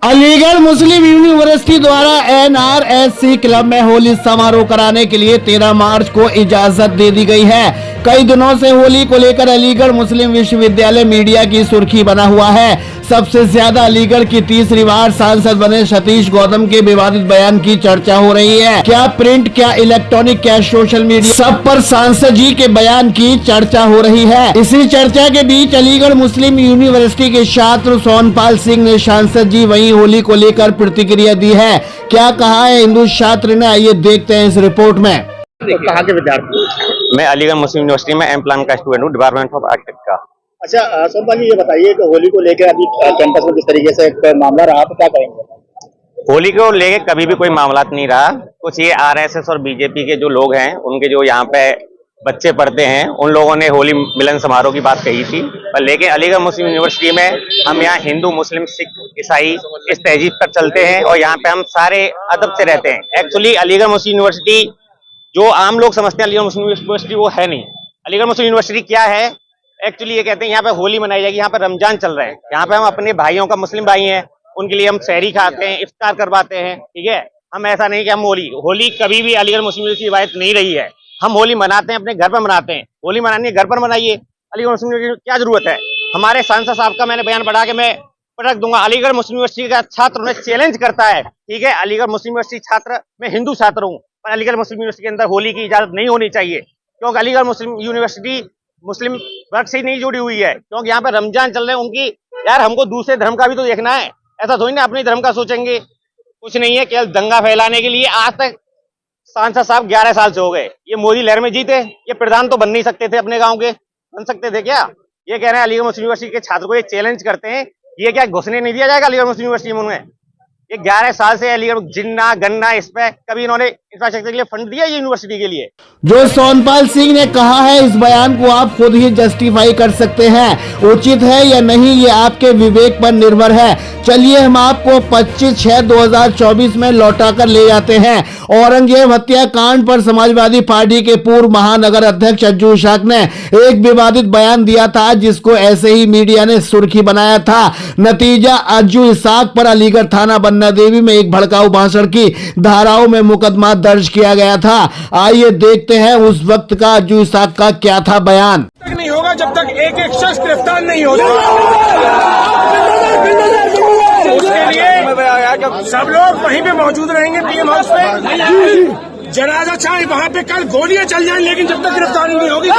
अलीगढ़ मुस्लिम university द्वारा NRSC club में होली समारोह कराने के लिए 13 मार्च को इजाजत दे दी गई है। कई दिनों से होली को लेकर अलीगढ़ मुस्लिम विश्वविद्यालय मीडिया की सुर्खी बना हुआ है। सबसे ज्यादा अलीगढ़ की तीसरी बार सांसद बने सतीश गौतम के विवादित बयान की चर्चा हो रही है। क्या प्रिंट, क्या इलेक्ट्रॉनिक, क्या सोशल मीडिया, सब पर सांसद जी के बयान की चर्चा हो रही है। इसी चर्चा के बीच अलीगढ़ मुस्लिम यूनिवर्सिटी के छात्र सोनपाल सिंह ने सांसद जी वहीं होली को लेकर प्रतिक्रिया दी है। क्या कहा है हिंदू छात्र ने, आइए देखते हैं इस रिपोर्ट में। तो कहाँ के विद्यार्थी? मैं अलीगढ़ मुस्लिम यूनिवर्सिटी में एम प्लान का स्टूडेंट हूँ, डिपार्टमेंट ऑफ आर्किटेक्ट का। अच्छा सोनपाल जी, ये बताइए कि होली को लेकर अभी कैंपस में किस तरीके से एक मामला रहा, तो क्या कहेंगे? होली को लेकर कभी भी कोई मामला नहीं रहा। कुछ ये आरएसएस और बीजेपी के जो लोग हैं, उनके जो यहाँ पे बच्चे पढ़ते हैं, उन लोगों ने होली मिलन समारोह की बात कही थी। पर लेकिन अलीगढ़ मुस्लिम यूनिवर्सिटी में हम यहाँ हिंदू, मुस्लिम, सिख, ईसाई इस तहजीब पर चलते हैं और यहाँ पे हम सारे अदब से रहते हैं। एक्चुअली अलीगढ़ मुस्लिम यूनिवर्सिटी जो आम लोग समझते हैं अलीगढ़ मुस्लिम यूनिवर्सिटी, वो है नहीं। अलीगढ़ मुस्लिम यूनिवर्सिटी क्या है? एक्चुअली ये कहते हैं यहाँ पे होली मनाई जाएगी, यहाँ पे रमजान चल रहा है, यहाँ पे हम अपने भाइयों का, मुस्लिम भाई हैं, उनके लिए हम सहरी खाते हैं, इफ्तार करवाते हैं, ठीक है। हम ऐसा नहीं कि हम होली कभी भी अलीगढ़ मुस्लिम यूनिवर्सिटी की रिवायत नहीं रही है। हम होली मनाते हैं, अपने घर पर मनाते हैं। होली मनानी है घर पर मनाइए, अलीगढ़ मुस्लिम यूनिवर्सिटी क्या जरूरत है? हमारे सांसद साहब का मैंने बयान पढ़ा के मैं पटक दूंगा। अलीगढ़ मुस्लिम यूनिवर्सिटी का छात्र उन्हें चैलेंज करता है, ठीक है। अलीगढ़ मुस्लिम यूनिवर्सिटी छात्र, मैं हिंदू छात्र हूँ, पर अलीगढ़ मुस्लिम यूनिवर्सिटी के अंदर होली की इजाजत नहीं होनी चाहिए, क्योंकि अलीगढ़ मुस्लिम यूनिवर्सिटी मुस्लिम वर्ग से नहीं जुड़ी हुई है। क्योंकि यहाँ पे रमजान चल रहे हैं उनकी, यार हमको दूसरे धर्म का भी तो देखना है। ऐसा थोड़ी ना अपने धर्म का सोचेंगे। कुछ नहीं है, केवल दंगा फैलाने के लिए आज तक सांसद साहब 11 साल से हो गए। ये मोदी लहर में जीते, ये प्रधान तो बन नहीं सकते थे अपने गांव के, बन सकते थे क्या? ये कह रहे हैं अलीगढ़ मुस्लिम यूनिवर्सिटी के छात्र को ये चैलेंज करते हैं, ये क्या घुसने नहीं दिया जाएगा अलीगढ़ मुस्लिम यूनिवर्सिटी में? उन्हें ये 11 साल से अलीगढ़ जिन्ना गन्ना इस पे कभी इन्होंने इंफ्रास्ट्रक्चर के लिए फंड दिया यूनिवर्सिटी के लिए? जो सोनपाल सिंह ने कहा है, इस बयान को आप खुद ही जस्टिफाई कर सकते हैं। उचित है या नहीं, ये आपके विवेक पर निर्भर है। चलिए हम आपको 25/6/2024 में लौटा कर ले जाते हैं। औरंगजेब हत्याकांड पर समाजवादी पार्टी के पूर्व महानगर अध्यक्ष अज्जू इसाक ने एक विवादित बयान दिया था, जिसको ऐसे ही मीडिया ने सुर्खी बनाया था। नतीजा, अज्जू इसाक पर अलीगढ़ थाना बन्ना देवी में एक भड़काऊ भाषण की धाराओं में मुकदमा दर्ज किया गया था। आइए देखते हैं उस वक्त का अज्जू इसाक का क्या था बयान। तक नहीं होगा जब तक एक एक शख्स गिरफ्तार नहीं होगा। उसके लिए सब लोग वहीं पे मौजूद रहेंगे पीएम हाउस पे। जनाजा चाहे वहाँ पे कल गोलियां चल जाएं, लेकिन जब तक गिरफ्तारी नहीं होगी।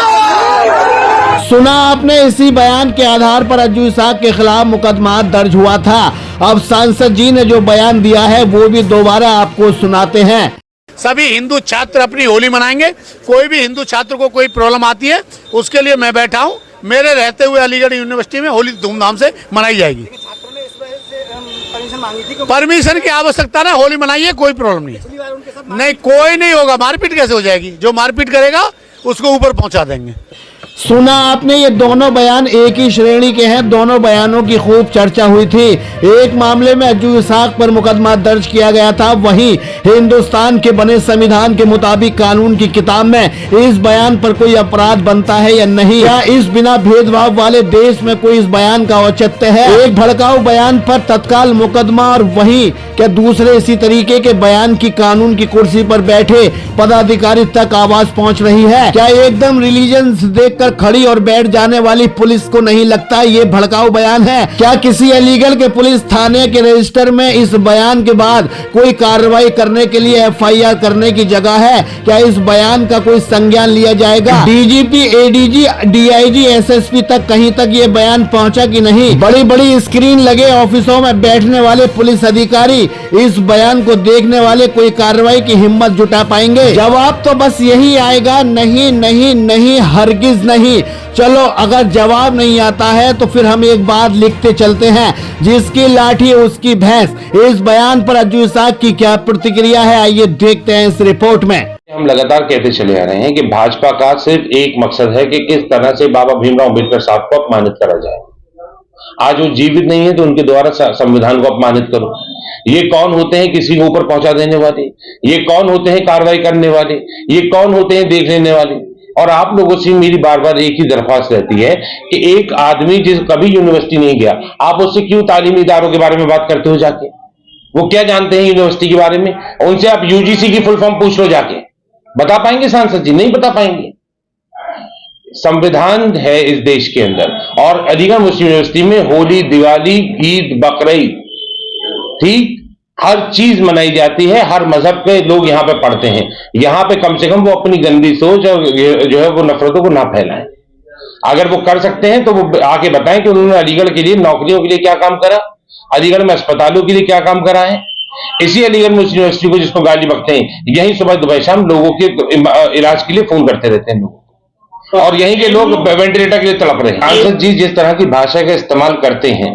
सुना आपने, इसी बयान के आधार पर अज्जू इसाक के खिलाफ मुकदमा दर्ज हुआ था। अब सांसद जी ने जो बयान दिया है वो भी दोबारा आपको सुनाते हैं। सभी हिंदू छात्र अपनी होली मनाएंगे। कोई भी हिंदू छात्र को कोई प्रॉब्लम आती है, उसके लिए मैं बैठा हूँ। मेरे रहते हुए अलीगढ़ यूनिवर्सिटी में होली धूमधाम से मनाई जाएगी। परमिशन की आवश्यकता ना, होली मनाइए, कोई प्रॉब्लम नहीं है। नहीं, कोई नहीं होगा। मारपीट कैसे हो जाएगी? जो मारपीट करेगा उसको ऊपर पहुंचा देंगे। सुना आपने, ये दोनों बयान एक ही श्रेणी के हैं। दोनों बयानों की खूब चर्चा हुई थी। एक मामले में अज्जू इसाक पर मुकदमा दर्ज किया गया था, वहीं हिंदुस्तान के बने संविधान के मुताबिक कानून की किताब में इस बयान पर कोई अपराध बनता है या नहीं? क्या इस बिना भेदभाव वाले देश में कोई इस बयान का औचित्य है? एक भड़काऊ बयान पर तत्काल मुकदमा, और वहीं क्या दूसरे इसी तरीके के बयान की कानून की कुर्सी पर बैठे पदाधिकारी तक आवाज पहुँच रही है? क्या एकदम रिलीजन देखकर खड़ी और बैठ जाने वाली पुलिस को नहीं लगता ये भड़काऊ बयान है? क्या किसी अलीगढ़ के पुलिस थाने के रजिस्टर में इस बयान के बाद कोई कार्रवाई करने के लिए एफआईआर करने की जगह है? क्या इस बयान का कोई संज्ञान लिया जाएगा? डीजीपी, एडीजी, डीआईजी, एसएसपी तक कहीं तक ये बयान पहुंचा कि नहीं? बड़ी बड़ी स्क्रीन लगे ऑफिसों में बैठने वाले पुलिस अधिकारी इस बयान को देखने वाले कोई कार्रवाई की हिम्मत जुटा पाएंगे? जवाब तो बस यही आएगा, नहीं नहीं नहीं, हरगिज नहीं। चलो, अगर जवाब नहीं आता है तो फिर हम एक बात लिखते चलते हैं, जिसकी लाठी उसकी भैंस। इस बयान पर अज्जू इसाक की क्या प्रतिक्रिया है, आइए देखते हैं इस रिपोर्ट में। हम लगातार कहते चले आ रहे हैं कि भाजपा का सिर्फ एक मकसद है कि किस तरह से बाबा भीमराव अम्बेडकर साहब को अपमानित करा जाए। आज वो जीवित नहीं है तो उनके द्वारा संविधान को अपमानित करो। ये कौन होते हैं किसी को ऊपर पहुंचा देने वाले? ये कौन होते हैं कार्रवाई करने वाले? ये कौन होते हैं देख लेने वाले? और आप लोगों से मेरी बार बार एक ही दरख्वास्त रहती है कि एक आदमी जिस कभी यूनिवर्सिटी नहीं गया, आप उससे क्यों तालीमी इदारों के बारे में बात करते हो जाके? वो क्या जानते हैं यूनिवर्सिटी के बारे में? उनसे आप यूजीसी की फुल फॉर्म पूछ लो जाके, बता पाएंगे सांसद जी? नहीं बता पाएंगे। संविधान है इस देश के अंदर, और अलीगढ़ मुस्लिम यूनिवर्सिटी में होली, दिवाली, ईद, बकरीद, ठीक हर चीज मनाई जाती है। हर मजहब के लोग यहाँ पे पढ़ते हैं। यहाँ पे कम से कम वो अपनी गंदी सोच और जो है वो नफरतों को ना फैलाएं। अगर वो कर सकते हैं तो वो आके बताएं कि उन्होंने अलीगढ़ के लिए नौकरियों के लिए क्या काम करा, अलीगढ़ में अस्पतालों के लिए क्या काम करा है। इसी अलीगढ़ मुस्लिम यूनिवर्सिटी को जिसको गाली बकते हैं, यही सुबह दोपहर शाम लोगों के इलाज के लिए फोन करते रहते हैं लोग, और यहीं के लोग वेंटिलेटर के लिए तड़प रहे हैं। सांसद जी जिस तरह की भाषा का इस्तेमाल करते हैं,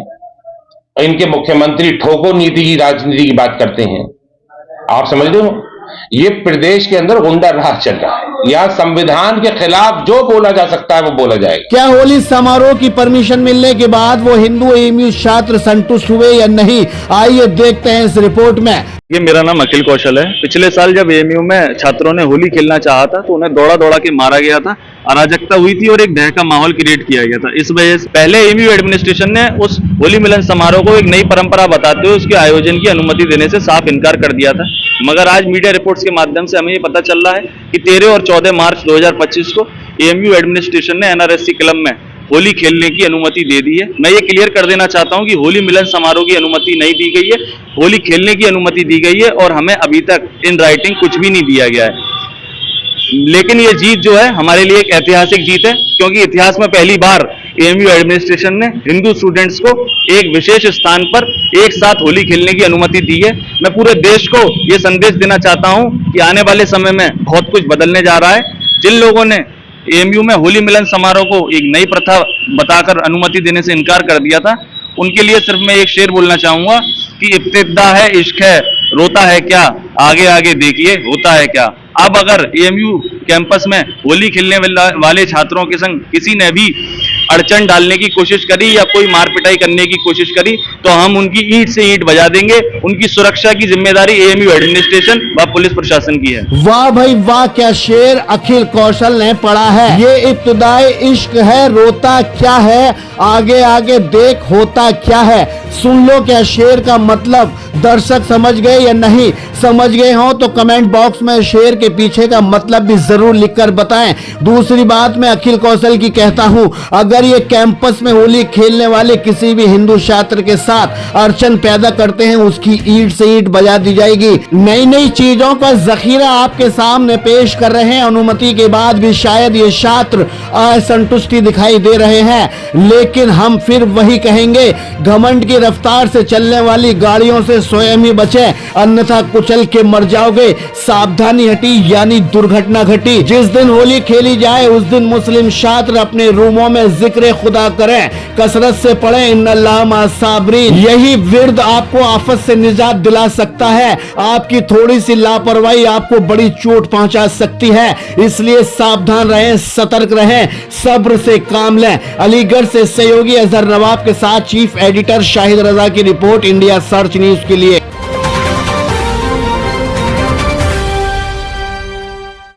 इनके मुख्यमंत्री ठोको नीति की राजनीति की बात करते हैं, आप समझ रहे हो? ये प्रदेश के अंदर गुंडा राज चल रहा है। यहाँ संविधान के खिलाफ जो बोला जा सकता है वो बोला जाएगा। क्या होली समारोह की परमिशन मिलने के बाद वो हिंदू एएमयू छात्र संतुष्ट हुए या नहीं? आइए देखते हैं इस रिपोर्ट में। ये मेरा नाम अखिल कौशल है। पिछले साल जब एएमयू में छात्रों ने होली खेलना चाहा था तो उन्हें दौड़ा दौड़ा के मारा गया था, अराजकता हुई थी और एक भय का माहौल क्रिएट किया गया था। इस वजह से पहले एएमयू एडमिनिस्ट्रेशन ने उस होली मिलन समारोह को एक नई परंपरा बताते हुए उसके आयोजन की अनुमति देने से साफ इनकार कर दिया था। मगर आज मीडिया रिपोर्ट्स के माध्यम से हमें ये पता चल रहा है कि 13 और 14 मार्च 2025 को एएमयू एडमिनिस्ट्रेशन ने एनआरएससी क्लब में होली खेलने की अनुमति दे दी है। मैं ये क्लियर कर देना चाहता हूं कि होली मिलन समारोह की अनुमति नहीं दी गई है, होली खेलने की अनुमति दी गई है और हमें अभी तक इन राइटिंग कुछ भी नहीं दिया गया है। लेकिन ये जीत जो है हमारे लिए एक ऐतिहासिक जीत है, क्योंकि इतिहास में पहली बार एएमयू एडमिनिस्ट्रेशन ने हिंदू स्टूडेंट्स को एक विशेष स्थान पर एक साथ होली खेलने की अनुमति दी है। मैं पूरे देश को ये संदेश देना चाहता हूं कि आने वाले समय में बहुत कुछ बदलने जा रहा है। जिन लोगों ने एएमयू में होली मिलन समारोह को एक नई प्रथा बताकर अनुमति देने से इनकार कर दिया था, उनके लिए सिर्फ मैं एक शेर बोलना चाहूंगा कि इब्तिदा है इश्क है रोता है क्या, आगे आगे देखिए होता है क्या। अब अगर एएमयू कैंपस में होली खेलने वाले छात्रों के संग किसी ने भी अड़चन डालने की कोशिश करी या कोई मार पिटाई करने की कोशिश करी तो हम उनकी ईंट से ईंट बजा देंगे। उनकी सुरक्षा की जिम्मेदारी एएमयू एडमिनिस्ट्रेशन व पुलिस प्रशासन की है। वाह भाई वाह, क्या शेर अखिल कौशल ने पढ़ा है। ये इब्तिदाई इश्क है रोता क्या है, आगे आगे देख होता क्या है। सुन लो क्या शेर का मतलब। दर्शक समझ गए या नहीं? समझ गए हो तो कमेंट बॉक्स में शेर के पीछे का मतलब भी जरूर लिखकर बताएं। दूसरी बात मैं अखिल कौशल की कहता हूं, अगर ये कैंपस में होली खेलने वाले किसी भी हिंदू छात्र के साथ अड़चन पैदा करते हैं, उसकी ईंट से ईंट बजा दी जाएगी। नई नई चीजों का जखीरा आपके सामने पेश कर रहे हैं। अनुमति के बाद भी शायद ये छात्र असंतुष्टि दिखाई दे रहे हैं, लेकिन हम फिर वही कहेंगे, घमंड की रफ्तार से चलने वाली गाड़ियों से स्वयं ही बचें, अन्यथा कुचल के मर जाओगे। सावधानी हटी यानी दुर्घटना घटी। जिस दिन होली खेली जाए उस दिन मुस्लिम छात्र अपने रूमों में जिक्र खुदा करें, कसरत से पढ़ें इन्नल्लाह मअस साबिरीन। यही विर्द आपको आफत से निजात दिला सकता है। आपकी थोड़ी सी लापरवाही आपको बड़ी चोट पहुंचा सकती है, इसलिए सावधान रहें, सतर्क रहें, सब्र से काम लें। अलीगढ़ से सहयोगी अजहर नवाब के साथ चीफ एडिटर शाहिद रजा की रिपोर्ट, इंडिया सर्च न्यूज के लिए।